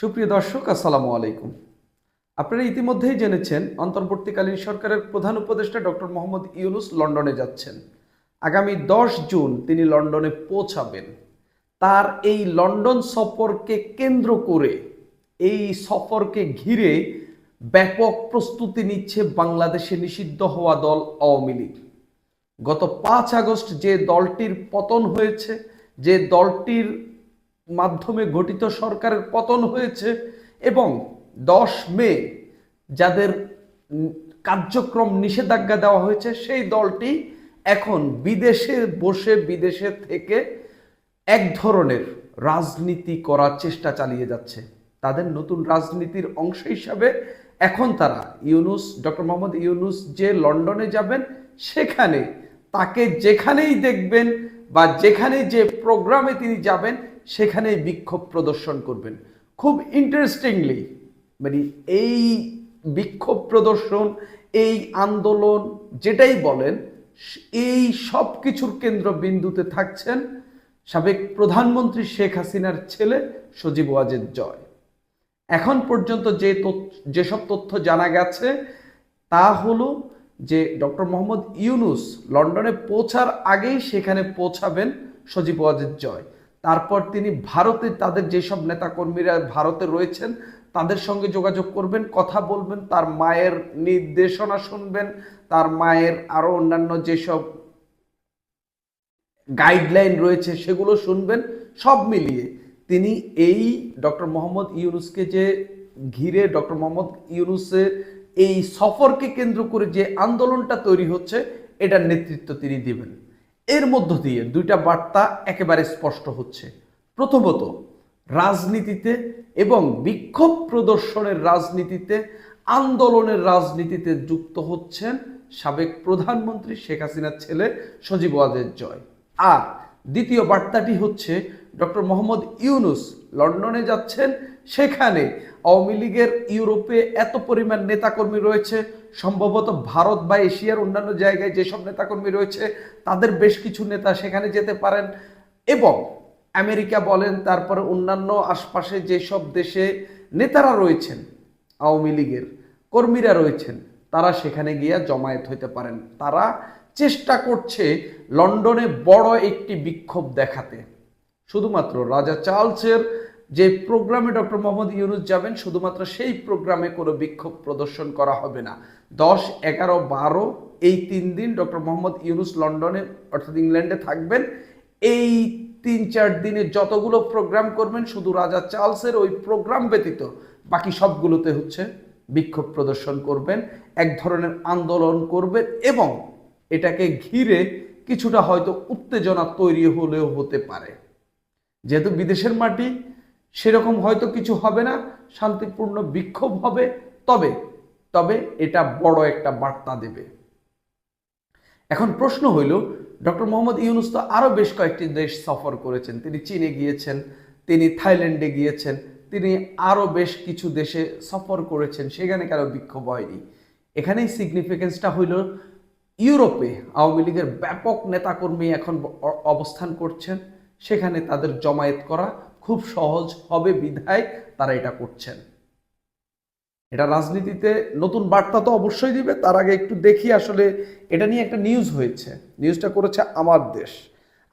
সুপ্রিয় দর্শক, আসসালামু আলাইকুম। আপনারা ইতিমধ্যেই জেনেছেন অন্তর্বর্তীকালীন সরকারের প্রধান উপদেষ্টা ডক্টর মোহাম্মদ ইউনূস লন্ডনে যাচ্ছেন। আগামী 10 জুন তিনি লন্ডনে পৌঁছাবেন। তার এই লন্ডন সফরকে কেন্দ্র করে, এই সফরকে ঘিরে ব্যাপক প্রস্তুতি নিচ্ছে বাংলাদেশে নিষিদ্ধ হওয়া দল আওয়ামী লীগ। গত 5 আগস্ট যে দলটির পতন হয়েছে, যে দলটির মাধ্যমে গঠিত সরকারের পতন হয়েছে, এবং 10 মে যাদের কার্যক্রম নিষেধাজ্ঞা দেওয়া হয়েছে, সেই দলটি এখন বিদেশে বসে, বিদেশে থেকে এক ধরনের রাজনীতি করার চেষ্টা চালিয়ে যাচ্ছে। তাদের নতুন রাজনীতির অংশ হিসাবে এখন তারা ডক্টর মোহাম্মদ ইউনূস যে লন্ডনে যাবেন, সেখানে তাকে যেখানেই দেখবেন বা যেখানে যে প্রোগ্রামে তিনি যাবেন, সেখানেই বিক্ষোভ প্রদর্শন করবেন। খুব ইন্টারেস্টিংলি, মানে এই বিক্ষোভ প্রদর্শন, এই আন্দোলন যেটাই বলেন, এই সব কিছুর কেন্দ্রবিন্দুতে থাকছেন সাবেক প্রধানমন্ত্রী শেখ হাসিনার ছেলে সজীব ওয়াজেদ জয়। এখন পর্যন্ত যেসব তথ্য জানা গেছে, তা হলো যে ডক্টর মোহাম্মদ ইউনূস লন্ডনে পৌঁছার আগেই সেখানে পৌঁছাবেন সজীব ওয়াজেদ জয়। তারপর তিনি ভারতে, তাদের যেসব নেতাকর্মীরা ভারতে রয়েছেন তাদের সঙ্গে যোগাযোগ করবেন, কথা বলবেন, তার মায়ের নির্দেশনা শুনবেন, তার মায়ের আরো অন্যান্য যেসব গাইডলাইন রয়েছে সেগুলো শুনবেন। সব মিলিয়ে তিনি এই ডক্টর মোহাম্মদ ইউনূসকে যে ঘিরে, ডক্টর মোহাম্মদ ইউনূসের এই সফরকে কেন্দ্র করে যে আন্দোলনটা তৈরি হচ্ছে, এটার নেতৃত্ব তিনি দিবেন। এর মধ্য দিয়ে দুইটা বার্তা একেবারে স্পষ্ট হচ্ছে। প্রথমত, রাজনীতিতে এবং বিক্ষোভ প্রদর্শনের রাজনীতিতে, আন্দোলনের রাজনীতিতে যুক্ত হচ্ছেন সাবেক প্রধানমন্ত্রী শেখ হাসিনার ছেলে সজীব ওয়াজেদ জয়। আর দ্বিতীয় বার্তাটি হচ্ছে, ডক্টর মোহাম্মদ ইউনূস লন্ডনে যাচ্ছেন, সেখানে আওয়ামী লীগের ইউরোপে এত পরিমাণ নেতাকর্মী রয়েছে, সম্ভবত ভারত বা এশিয়ার অন্যান্য জায়গায় যেসব নেতাকর্মী রয়েছে তাদের বেশ কিছু নেতা সেখানে যেতে পারেন, এবং আমেরিকা বলেন, তারপরে অন্যান্য আশপাশে যেসব দেশে নেতারা রয়েছেন, আওয়ামী লীগের কর্মীরা রয়েছেন, তারা সেখানে গিয়ে জমায়েত হইতে পারেন। তারা চেষ্টা করছে লন্ডনে বড় একটি বিক্ষোভ দেখাতে। শুধুমাত্র রাজা চার্লসের যে প্রোগ্রামে ডক্টর মোহাম্মদ ইউনূস যাবেন, শুধুমাত্র সেই প্রোগ্রামে কোনো বিক্ষোভ প্রদর্শন করা হবে না। 10, 11, 12 এই 3 দিন ডক্টর মোহাম্মদ ইউনূস লন্ডনে অর্থাৎ ইংল্যান্ডে থাকবেন। এই 3-4 দিনে যতগুলো প্রোগ্রাম করবেন, শুধু রাজা চার্লসের ওই প্রোগ্রাম ব্যতীত বাকি সবগুলোতে হচ্ছে বিক্ষোভ প্রদর্শন করবেন, এক ধরনের আন্দোলন করবেন, এবং এটাকে ঘিরে কিছুটা হয়তো উত্তেজনা তৈরি হলেও হতে পারে। যেহেতু বিদেশের মাটি, সেরকম হয়তো কিছু হবে না, শান্তিপূর্ণ বিক্ষোভ হবে, তবে তবে এটা বড় একটা বার্তা দেবে। এখন প্রশ্ন হইল, ডক্টর মোহাম্মদ ইউনূস তো আরো বেশ কয়েকটি দেশ সফর করেছেন। তিনি চীনে গিয়েছেন, তিনি থাইল্যান্ডে গিয়েছেন, তিনি আরো বেশ কিছু দেশে সফর করেছেন, সেখানে কারো বিক্ষোভ হয়নি। এখানেই সিগনিফিকেন্সটা হইল, ইউরোপে আওয়ামী লীগের ব্যাপক নেতাকর্মী এখন অবস্থান করছেন, সেখানে তাদের জমায়েত করা খুব সহজ হবে বিধায় তারা এটা করছেন। এটা রাজনীতিতে নতুন বার্তা তো অবশ্যই দিবে। তার আগে একটু দেখি আসলে এটা নিয়ে একটা নিউজ হয়েছে, নিউজটা করেছে আমার দেশ।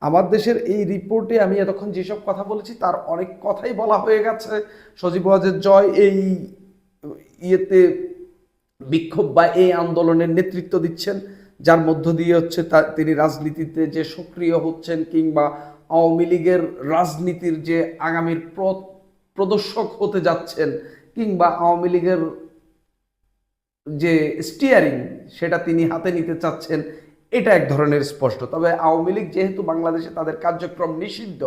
আমার দেশের এই রিপোর্টে আমি এতক্ষণ যেসব কথা বলেছি তার অনেক কথাই বলা হয়ে গেছে। সজীব ওয়াজেদ জয় এই ইয়েতে বিক্ষোভ বা এই আন্দোলনের নেতৃত্ব দিচ্ছেন, যার মধ্য দিয়ে হচ্ছে তিনি রাজনীতিতে যে সক্রিয় হচ্ছেন, কিংবা আওয়ামী লীগের রাজনীতির যে আগামীর প্রদর্শক হতে যাচ্ছেন, কিংবা আওয়ামী লীগের যে স্টিয়ারিং সেটা তিনি হাতে নিতে চাচ্ছেন, এটা এক ধরনের স্পষ্ট। তবে আওয়ামী লীগ যেহেতু বাংলাদেশে তাদের কার্যক্রম নিষিদ্ধ,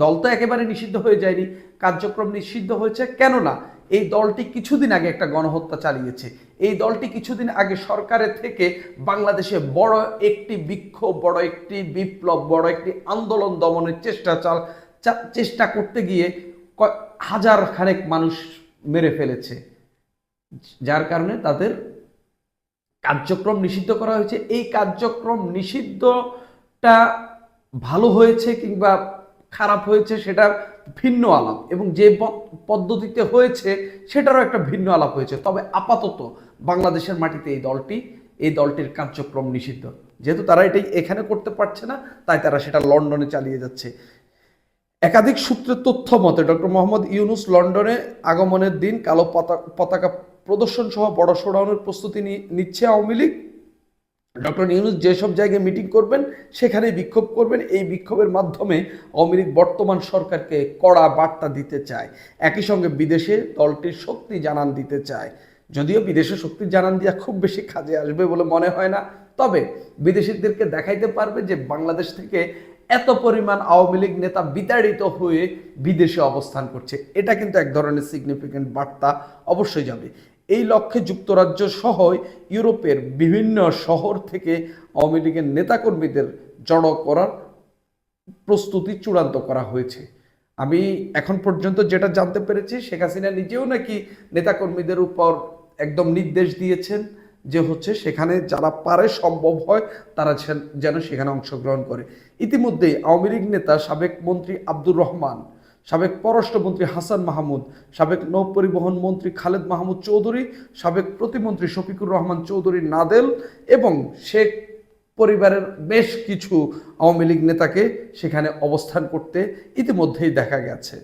দল তো একেবারে নিষিদ্ধ হয়ে যায়নি, কার্যক্রম নিষিদ্ধ হয়েছে। কেননা এই দলটি কিছুদিন আগে একটা গণহত্যা চালিয়েছে, এই দলটি কিছুদিন আগে সরকারের থেকে বাংলাদেশে বড় একটি বিক্ষোভ, বড় একটি বিপ্লব, বড় একটি আন্দোলন দমনের চেষ্টা করতে গিয়ে হাজার খানেক মানুষ মেরে ফেলেছে, যার কারণে তাদের কার্যক্রম নিষিদ্ধ করা হয়েছে। এই কার্যক্রম নিষিদ্ধটা ভালো হয়েছে কিংবা খারাপ হয়েছে সেটার ভিন্ন আলাপ, এবং যে পদ্ধতিতে হয়েছে সেটারও একটা ভিন্ন আলাপ হয়েছে। তবে আপাতত বাংলাদেশের মাটিতে এই দলটির কার্যক্রম নিষিদ্ধ। যেহেতু তারা এটাই এখানে করতে পারছে না, তাই তারা সেটা লন্ডনে চালিয়ে যাচ্ছে। একাধিক সূত্রের তথ্য মতে ডক্টর মোহাম্মদ ইউনুস লন্ডনে আগমনের দিন কালো পতাকা প্রদর্শন সহ বড় শোডাউনের প্রস্তুতি নিচ্ছে আওয়ামী লীগ। ডক্টর ইউনুস যেসব জায়গায় মিটিং করবেন সেখানেই বিক্ষোভ করবেন। এই বিক্ষোভের মাধ্যমে আওয়ামী লীগ বর্তমান সরকারকে কড়া বার্তা দিতে চায়। একই সঙ্গে বিদেশে দলটির শক্তি জানান দিতে চায়। যদিও বিদেশে শক্তির জানান দিয়া খুব বেশি কাজে আসবে বলে মনে হয় না, তবে বিদেশিদেরকে দেখাইতে পারবে যে বাংলাদেশ থেকে এত পরিমাণ আওয়ামী লীগ নেতা বিতাড়িত হয়ে বিদেশে অবস্থান করছে। এটা কিন্তু এক ধরনের সিগনিফিক্যান্ট বার্তা অবশ্যই যাবে। এই লক্ষ্যে যুক্তরাজ্য সহ ইউরোপের বিভিন্ন শহর থেকে আওয়ামী লীগের নেতাকর্মীদের জড়ো করার প্রস্তুতি চূড়ান্ত করা হয়েছে। আমি এখন পর্যন্ত যেটা জানতে পেরেছি, শেখ হাসিনা নিজেও নাকি নেতাকর্মীদের উপর একদম নির্দেশ দিয়েছেন যে সেখানে যারা পারে সম্ভব হয় তারা যেন সেখানে অংশগ্রহণ করে। ইতিমধ্যেই আওয়ামী লীগ নেতা সাবেক মন্ত্রী আব্দুর রহমান, সাবেক পররাষ্ট্রমন্ত্রী হাসান মাহমুদ, সাবেক নৌপরিবহন মন্ত্রী খালেদ মাহমুদ চৌধুরী, সাবেক প্রতিমন্ত্রী শফিকুর রহমান চৌধুরী নাদেল এবং শেখ পরিবারের বেশ কিছু আওয়ামী লীগ নেতাকে সেখানে অবস্থান করতে ইতিমধ্যেই দেখা গেছে।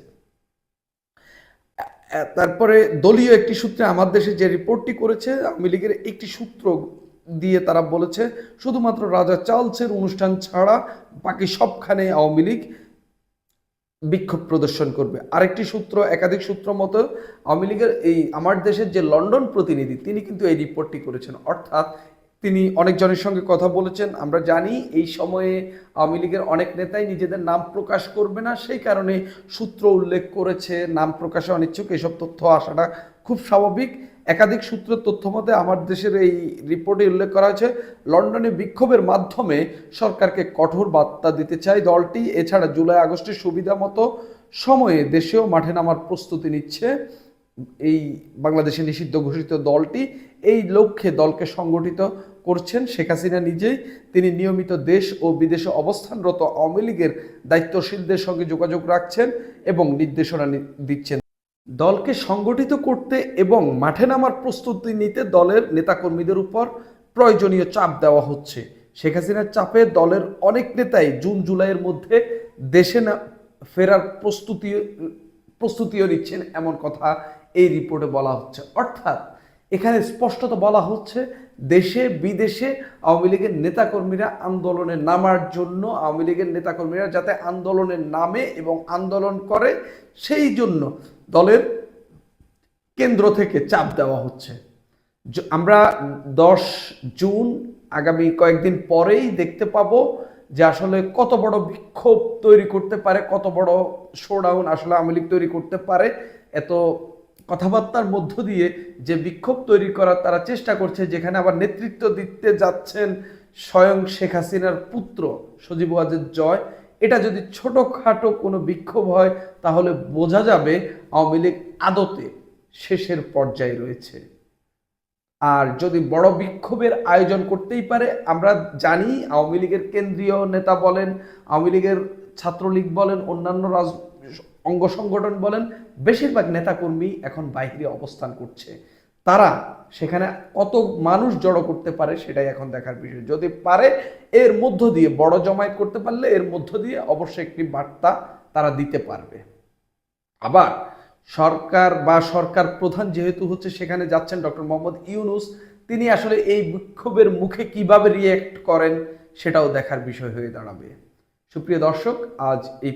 তারপরে দলীয় একটি সূত্রে আমার দেশে যে রিপোর্টটি করেছে, আওয়ামী লীগের একটি সূত্র দিয়ে তারা বলেছে শুধুমাত্র রাজা চার্লসের অনুষ্ঠান ছাড়া বাকি সবখানে আওয়ামী লীগ বিক্ষোভ প্রদর্শন করবে। আরেকটি সূত্র, একাধিক সূত্র মতো আওয়ামী লীগের এই আমার দেশের যে লন্ডন প্রতিনিধি, তিনি কিন্তু এই রিপোর্টটি করেছেন। অর্থাৎ তিনি অনেকজনের সঙ্গে কথা বলেছেন। আমরা জানি এই সময়ে আওয়ামী লীগের অনেক নেতাই নিজেদের নাম প্রকাশ করবে না, সেই কারণে সূত্র উল্লেখ করেছে, নাম প্রকাশে অনিচ্ছুক। এসব তথ্য আসাটা খুব স্বাভাবিক। একাধিক সূত্রের তথ্য মতে আমার দেশের এই রিপোর্টে উল্লেখ করা হয়েছে লন্ডনে বিক্ষোভের মাধ্যমে সরকারকে কঠোর বার্তা দিতে চায় দলটি। এছাড়া জুলাই আগস্টের সুবিধা মতো সময়ে দেশেও মাঠে নামার প্রস্তুতি নিচ্ছে এই বাংলাদেশে নিষিদ্ধ ঘোষিত দলটি। এই লক্ষ্যে দলকে সংগঠিত করছেন শেখ হাসিনা নিজেই। তিনি নিয়মিত দেশ ও বিদেশে অবস্থানরত আওয়ামী লীগের দায়িত্বশীলদের সঙ্গে যোগাযোগ রাখছেন এবং নির্দেশনা দিচ্ছেন। দলকে সংগঠিত করতে এবং মাঠে নামার প্রস্তুতি নিতে দলের নেতাকর্মীদের উপর প্রয়োজনীয় চাপ দেওয়া হচ্ছে। শেখ হাসিনার চাপে দলের অনেক নেতাই জুন জুলাইয়ের মধ্যে দেশে ফেরার প্রস্তুতিও নিচ্ছেন, এমন কথা এই রিপোর্টে বলা হচ্ছে। অর্থাৎ এখানে স্পষ্টত বলা হচ্ছে দেশে বিদেশে আওয়ামী লীগের নেতাকর্মীরা আন্দোলনে নামার জন্য, আওয়ামী লীগের নেতাকর্মীরা যাতে আন্দোলনে নামে এবং আন্দোলন করে সেই জন্য দলের কেন্দ্র থেকে চাপ দেওয়া হচ্ছে। আমরা 10 জুন আগামী কয়েকদিন পরেই দেখতে পাবো যে আসলে কত বড় বিক্ষোভ তৈরি করতে পারে, কত বড় শোডাউন আসলে আওয়ামী লীগ তৈরি করতে পারে। এত কথাবার্তার মধ্য দিয়ে যে বিক্ষোভ তৈরি করার তারা চেষ্টা করছে, যেখানে আবার নেতৃত্ব দিতে যাচ্ছেন স্বয়ং শেখ হাসিনার পুত্র সজীব ওয়াজেদ জয়। এটা যদি ছোটখাটো কোনো বিক্ষোভ হয় তাহলে বোঝা যাবে আওয়ামী লীগ আদতে শেষের পর্যায়ে রয়েছে। আর যদি বড় বিক্ষোভের আয়োজন করতেই পারে, আমরা জানি আওয়ামী লীগের কেন্দ্রীয় নেতা বলেন, আওয়ামী লীগের ছাত্রলীগ বলেন, অন্যান্য অঙ্গ সংগঠন বলেন, বেশিরভাগ নেতাকর্মী এখন বাইরে অবস্থান করছে। তারা সেখানে কত মানুষ জড়ো করতে পারে সেটাই এখন দেখার বিষয়। যদি পারে এর মধ্য দিয়ে বড় জমায়েত করতে পারলে এর মধ্য দিয়ে অবশ্যই একটি বার্তা তারা দিতে পারবে। আবার সরকার প্রধান যেহেতু সেখানে যাচ্ছেন ডক্টর মোহাম্মদ ইউনুস, তিনি আসলে এই বিক্ষোভের মুখে কিভাবে রিয়্যাক্ট করেন সেটাও দেখার বিষয় হয়ে দাঁড়াবে। সুপ্রিয় দর্শক, আজ এই